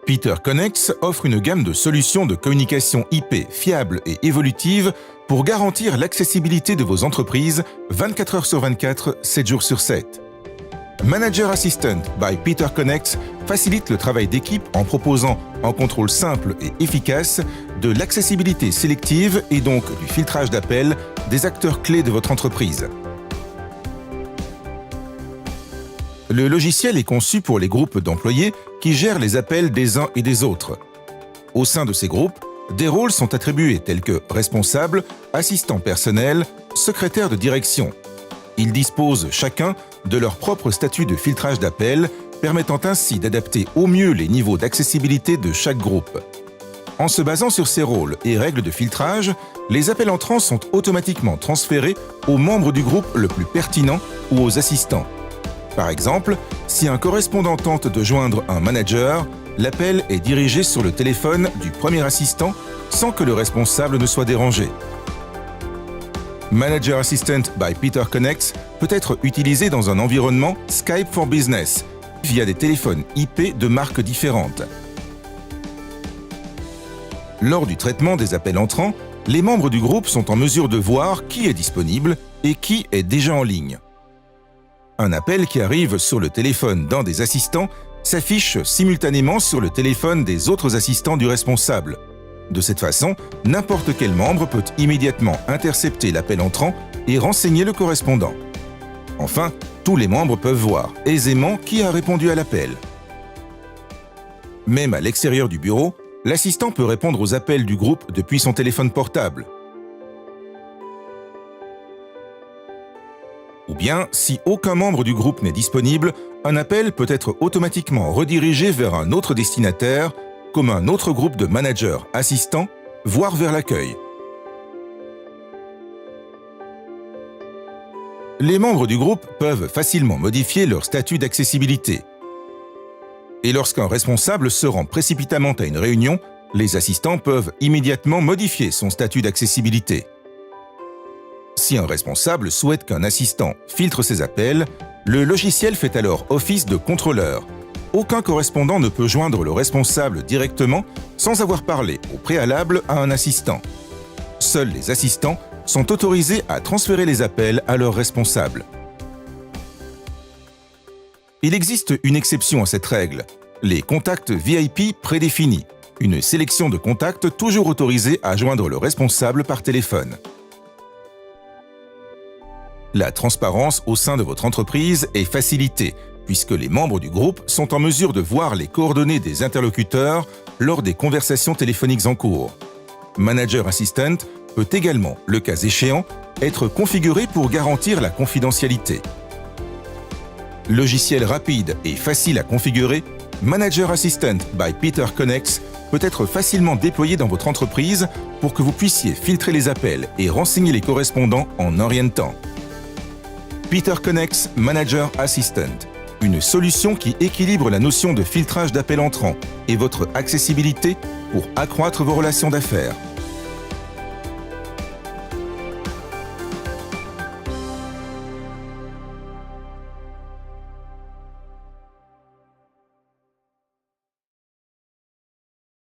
Peter Connex offre une gamme de solutions de communication IP fiables et évolutives pour garantir l'accessibilité de vos entreprises 24 heures sur 24, 7 jours sur 7. Manager Assistant by Peter Connex facilite le travail d'équipe en proposant un contrôle simple et efficace de l'accessibilité sélective et donc du filtrage d'appels des acteurs clés de votre entreprise. Le logiciel est conçu pour les groupes d'employés qui gèrent les appels des uns et des autres. Au sein de ces groupes, des rôles sont attribués tels que responsable, assistant personnel, secrétaire de direction. Ils disposent chacun de leur propre statut de filtrage d'appels, permettant ainsi d'adapter au mieux les niveaux d'accessibilité de chaque groupe. En se basant sur ces rôles et règles de filtrage, les appels entrants sont automatiquement transférés aux membres du groupe le plus pertinent ou aux assistants. Par exemple, si un correspondant tente de joindre un manager, l'appel est dirigé sur le téléphone du premier assistant sans que le responsable ne soit dérangé. Manager Assistant by Peter Connex peut être utilisé dans un environnement Skype for Business via des téléphones IP de marques différentes. Lors du traitement des appels entrants, les membres du groupe sont en mesure de voir qui est disponible et qui est déjà en ligne. Un appel qui arrive sur le téléphone d'un des assistants s'affiche simultanément sur le téléphone des autres assistants du responsable. De cette façon, n'importe quel membre peut immédiatement intercepter l'appel entrant et renseigner le correspondant. Enfin, tous les membres peuvent voir aisément qui a répondu à l'appel. Même à l'extérieur du bureau, l'assistant peut répondre aux appels du groupe depuis son téléphone portable. Ou bien, si aucun membre du groupe n'est disponible, un appel peut être automatiquement redirigé vers un autre destinataire, comme un autre groupe de managers assistants, voire vers l'accueil. Les membres du groupe peuvent facilement modifier leur statut d'accessibilité. Et lorsqu'un responsable se rend précipitamment à une réunion, les assistants peuvent immédiatement modifier son statut d'accessibilité. Si un responsable souhaite qu'un assistant filtre ses appels, le logiciel fait alors office de contrôleur. Aucun correspondant ne peut joindre le responsable directement sans avoir parlé au préalable à un assistant. Seuls les assistants sont autorisés à transférer les appels à leur responsable. Il existe une exception à cette règle, les contacts VIP prédéfinis, une sélection de contacts toujours autorisés à joindre le responsable par téléphone. La transparence au sein de votre entreprise est facilitée, puisque les membres du groupe sont en mesure de voir les coordonnées des interlocuteurs lors des conversations téléphoniques en cours. Manager Assistant peut également, le cas échéant, être configuré pour garantir la confidentialité. Logiciel rapide et facile à configurer, Manager Assistant by Peter Connex peut être facilement déployé dans votre entreprise pour que vous puissiez filtrer les appels et renseigner les correspondants en un rien de temps. Peter Connex Manager Assistant, une solution qui équilibre la notion de filtrage d'appels entrants et votre accessibilité pour accroître vos relations d'affaires.